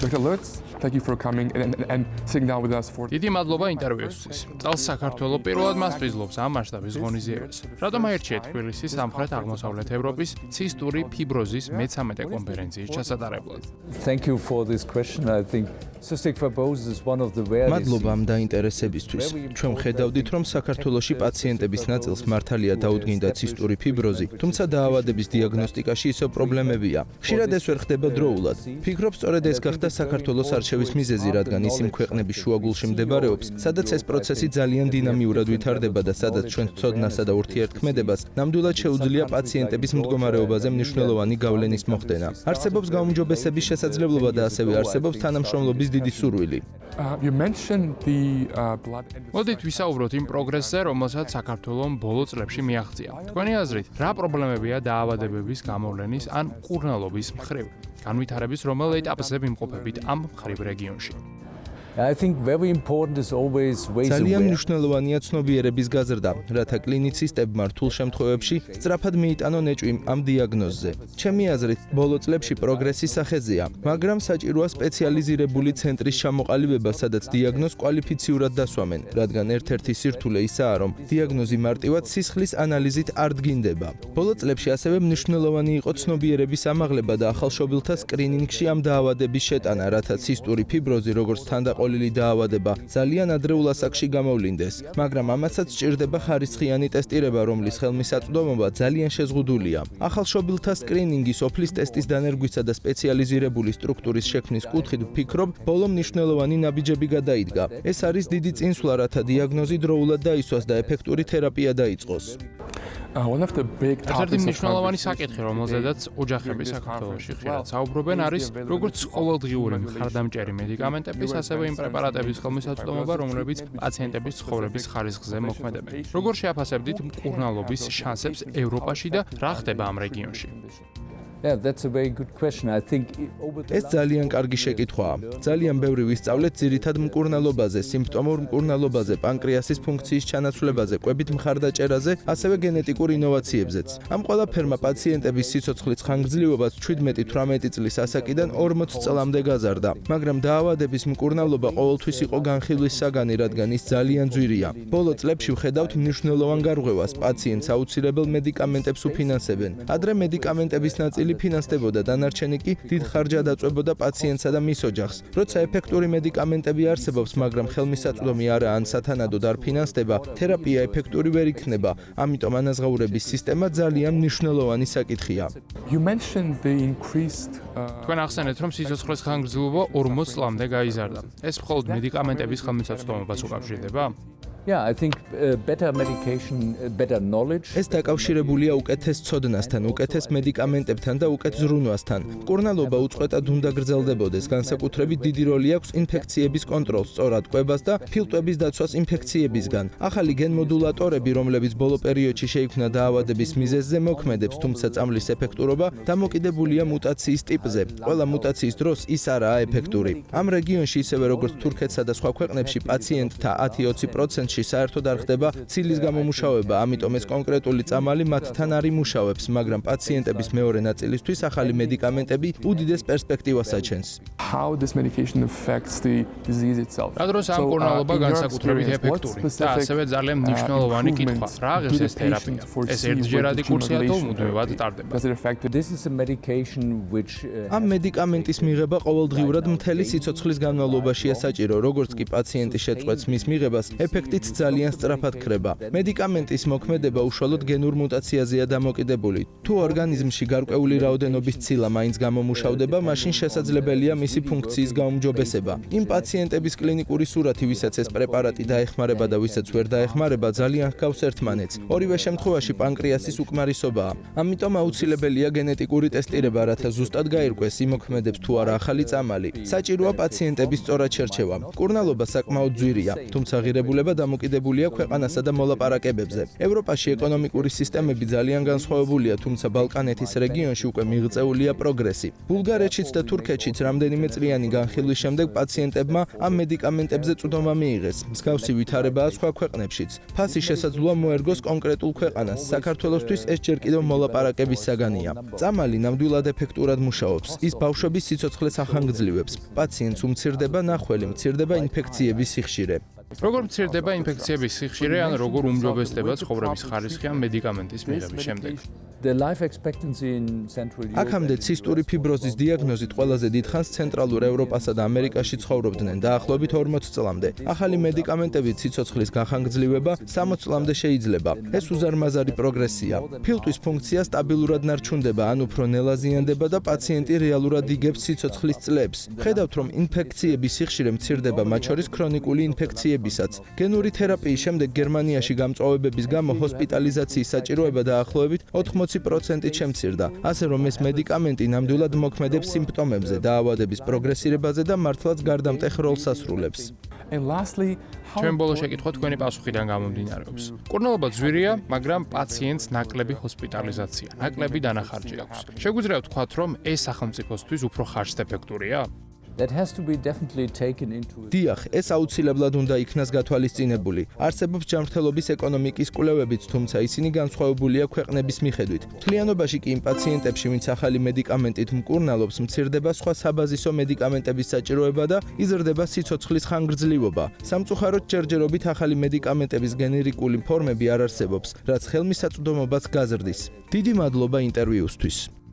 Dr. Lutz, thank you for coming and sitting down with us for. დიდი მადლობა ინტერვიუსთვის. წელს საქართველოს პირველად მასპინძლობს ამ მასშტაბის ღონისძიებას. რატომ აირჩიეთ თბილისის სამხრეთ-აღმოსავლეთ ევროპის ცისტური ფიბროზის მე-13 კონფერენციის ჩასატარებლად? Thank you for this question. I think cystic fibrosis is one of the rare მადლობა ამ დაინტერესებისთვის. ჩვენ ხედავდით, რომ საქართველოში პაციენტების ნაწილს მართალია დაუდგინდა ცისტური ფიბროზი, თუმცა დაავადების დიაგნოსტიკაში ისევ პრობლემებია. ხშირად ეს ვერ ხდება დროულად. ფიქრობ, სწორედ ეს გახდა საქართველოს არჩევის მიზეზი, რადგან ის იმ ქვეყნების შუაგულში მდებარეობს, სადაც ეს პროცესი ძალიან დინამიურად ვითარდება და სადაც ჩვენ ცოდნასა და ურთიერთქმედებას ნამდვილად შეუძლია პაციენტების მდგომარეობაზე მნიშვნელოვანი გავლენის მოხდენა. არსებობს გაუმჯობესების შესაძლებლობა და ასევე არსებობს თანამშრომლობის დიდი სურვილი. You mentioned the blood. მოდით ვისაუბროთ იმ პროგრესზე, რომელსაც საქართველოს ბოლო წლებში მიაღწია. თქვენი აზრით, რა პრობლემებია დაავადებების გამოვლენის ან მკურნალობის მხრივ? განვითარების რომელ ეტაპზე ვიმყოფებით ამ მხრივ რეგიონში? I think very important is always ways ძალიან aware. მნიშვნელოვანია ცნობიერების გაზრდა, რათა კლინიცისტებმა რთულ შემთხვევებში სწრაფად მიიტანონ ეჭვი ამ დიაგნოზზე. ჩემი აზრით, ბოლო წლებში პროგრესი სახეზეა, მაგრამ საჭიროა სპეციალიზირებული ცენტრის ჩამოყალიბება, სადაც დიაგნოზს კვალიფიციურად დასვამენ, რადგან ერთ-ერთი სირთულე ისაა, რომ დიაგნოზი მარტივად სისხლის ანალიზით არ დგინდება. ბოლო წლებში ასევე მნიშვნელოვანი იყო ცნობიერების ამაღლება და ახალშობილთა სკრინინგში ამ დაავადების შეტანა, რათა ცისტური ფიბროზი, როგორც თანდაყოლილი დაავადება, ძალიან ადრეულ ასაკში გამოვლინდეს, მაგრამ ამასაც სჭირდება ხარისხიანი ტესტირება, რომლის ხელმისაწვდომობა ძალიან შეზღუდულია. ახალშობილთა სკრინინგის ოფლის ტესტის დანერგვისა და სპეციალიზირებული სტრუქტურის შექმნის კუთხით ვფიქრობ, ბოლო მნიშვნელოვანი ნაბიჯები გადაიდგა. ეს არის დიდი წინსვლა, რათა დიაგნოზი დროულად დაისვას და ეფექტური თერაპია დაიწყოს. One of the big ერთ-ერთი topics of მნიშვნელოვანი conversation საკითხი, რომელზედაც ოჯახები საქართველოში ხშირად საუბრობენ, არის როგორც ყოველდღიური მხარდამჭერი მედიკამენტების, ასევე იმ პრეპარატების ხელმისაწვდომობა, რომლებიც პაციენტების ცხოვრების ხარისხზე მოქმედებენ. როგორ შეაფასებდით მკურნალობის შანსებს ევროპაში და რა ხდება ამ რეგიონში? Yeah, that's a very good question. I think over the ეს ძალიან კარგი შეკითხვაა. ძალიან ბევრი ვისწავლეთ ძირითად მკურნალობაზე, სიმპტომურ მკურნალობაზე, პანკრეასის ფუნქციის ჩანაცვლებაზე, კვებით მხარდაჭერაზე, ასევე გენეტიკურ ინოვაციებზეც. ამ ყველაფერმა პაციენტების სიცოცხლის ხანგრძლივობას 17-18 წლის ასაკიდან 40 წლამდე გაზარდა, მაგრამ დაავადების მკურნალობა ყოველთვის იყო განხილვის საგანი, რადგან ის ძალიან ძვირია. ბოლო წლებში ვხედავთ მნიშვნელოვან გარღვევას, პაციენტს აუცილებელ მედიკამენტებს უფინანსებენ. ადრე მედიკამენტების ნაწილი ფინანსდებოდა, დანარჩენი კი დიდ ხარჯად აწვებოდა პაციენტსა და მის ოჯახს. როცა ეფექტური მედიკამენტები არსებობს, მაგრამ ხელმისაწვდომი არა ან სათანადოდ არ ფინანსდება, თერაპია ეფექტური ვერ იქნება. ამიტომ ანაზღაურების სისტემა ძალიან მნიშვნელოვანი საკითხია. You mentioned the increased თქვენ ახსენეთ, რომ სიცოცხლის ხანგრძლივობა 40 წლამდე გაიზარდა. ეს მხოლოდ მედიკამენტების ხელმისაწვდომობას უკავშირდება? Yeah, I think better medication, better knowledge. ეს დაკავშირებულია უკეთეს ცოდნასთან, უკეთეს მედიკამენტებთან და უკეთ ზრუნვასთან. მკურნალობა უწყვეტად უნდა გრძელდებოდეს, განსაკუთრებით დიდი როლი აქვს ინფექციების კონტროლს, სწორად კვებას და ფილტვების დაცვას ინფექციებისგან. ახალი გენმოდულატორები, რომლებიც ბოლო პერიოდში შეიქმნა დაავადების მიზეზზე, მოქმედებს, თუმცა წამლის ეფექტურობა დამოკიდებულია მუტაციის ტიპზე. ყველა მუტაციის დროს ის არაა ეფექტური. ამ რეგიონში, ისევე როგორც თურქეთსა და სხვა ქვეყნებში, პაციენტთა 10-20% საერთოდ არ ხდება ცილის გამომუშავება, ამიტომ ეს კონკრეტული წამალი მათთან არ იმუშავებს, მაგრამ პაციენტების მეორე ნაწილისთვის ახალი მედიკამენტები უდიდეს პერსპექტივას აჩენს. how this medication affects the disease itself. რა დროს ამ მკურნალობა განსაკუთრებით ეფექტური და ასევე ძალიან მნიშვნელოვანი კითხვა. რა აღებს ეს თერაპია? ეს ერთჯერადი კურსია თუ მუდმივად ტარდება? Does it affect This is a medication which ამ მედიკამენტის მიღება ყოველდღიურად მთელი სიცოცხლის განმავლობაშია საჭირო, როგორც კი პაციენტი შეწყვეტს მის მიღებას, ეფექტიც ძალიან სწრაფად ქრება. მედიკამენტის მოქმედება უშუალოდ გენურ მუტაციაზეა დამოკიდებული. თუ ორგანიზმში გარკვეული რაოდენობის ცილა მაინც გამომუშავდება, მაშინ შესაძლებელია მისი ფუნქციის გაუმჯობესება. იმ პაციენტების კლინიკური სურათი, ვისაც ეს პრეპარატი დაეხმარება და ვისაც ვერ დაეხმარება, ძალიან ჰგავს ერთმანეთს. ორივე შემთხვევაში პანკრეასის უკმარისობაა. ამიტომ აუცილებელია გენეტიკური ტესტირება, რათა ზუსტად გაირკვეს, იმოქმედებს თუ არა ახალი წამალი. საჭიროა პაციენტების სწორად შერჩევა. მკურნალობა საკმაოდ ძვირია, თუმცა ღირებულება დამოკიდებულია ქვეყანასა და მოლაპარაკებებზე. ევროპაში ეკონომიკური სისტემები ძალიან განსხვავებულია, თუმცა ბალკანეთის რეგიონში უკვე მიღწეულია პროგრესი. ბულგარეთშიც და თურქეთშიც რამდენიმე წლიანი განხილვის შემდეგ პაციენტებმა ამ მედიკამენტებზე წვდომა მიიღეს. მსგავსი ვითარებაა სხვა ქვეყნებშიც. ფასი შესაძლოა მოერგოს კონკრეტულ ქვეყანას. საქართველოსთვის ეს ჯერ კიდევ მოლაპარაკების საგანია. წამალი ნამდვილად ეფექტურად მუშაობს. ის ბავშვების სიცოცხლეს ახანგრძლივებს. პაციენტს უმცირდება ნახველი, მცირდება ინფექციების სიხშირე. როგორ მცირდება ინფექციების სიხშირე, ან როგორ უმჯობესდება ცხოვრების ხარისხი ამ მედიკამენტის მიღების შემდეგ? აქამდე ცისტური ფიბროზის დიაგნოზით ყველაზე დიდხანს ცენტრალურ ევროპასა და ამერიკაში ცხოვრობდნენ დაახლოებით 40 წლამდე. ახალი მედიკამენტებით სიცოცხლის გახანგრძლივება 60 წლამდე შეიძლება. ეს უზარმაზარი პროგრესია. ფილტვის ფუნქცია სტაბილურად ნარჩუნდება, ან უფრო ნელა ზიანდება და პაციენტი რეალურად იგებს სიცოცხლის წლებს. ხედავთ, რომ ინფექციების სიხშირე მცირდება, მათ შორის ქრონიკული ინფექციებისაც. გენური თერაპიის შემდეგ გერმანიაში გამწვავებების გამო ჰოსპიტალიზაციის საჭიროება დაახლოებით 80% შემცირდა, ასე რომ ეს მედიკამენტი ნამდვილად მოქმედებს სიმპტომებზე, დაავადების პროგრესირებაზე და მართლაც გარდამტეხ როლს ასრულებს. ჩვენ ბოლო შეკითხვა თქვენი პასუხიდან გამომდინარეობს. კურნალობა ძვირია, მაგრამ პაციენტს ნაკლები ჰოსპიტალიზაცია, ნაკლები დანახარჯი აქვს. შეგვიძლია ვთქვათ, რომ ეს სახელმწიფოსთვის უფრო ხარჯთეფექტურია? დიახ, ეს აუცილებლად უნდა იქნას გათვალისწინებული. არსებობს ჯანმრთელობის ეკონომიკის კვლევებიც, თუმცა ისინი განსხვავებულია ქვეყნების მიხედვით. მთლიანობაში კი იმ პაციენტებში, ვინც ახალი მედიკამენტით მკურნალობს, მცირდება სხვა საბაზისო მედიკამენტების საჭიროება და იზრდება სიცოცხლის ხანგრძლივობა. სამწუხაროდ, ჯერჯერობით ახალი მედიკამენტების გენერიკული ფორმები არ არსებობს, რაც ხელმისაწვდომობას გაზრდის. დიდი მადლობა ინტერვიუსთვის.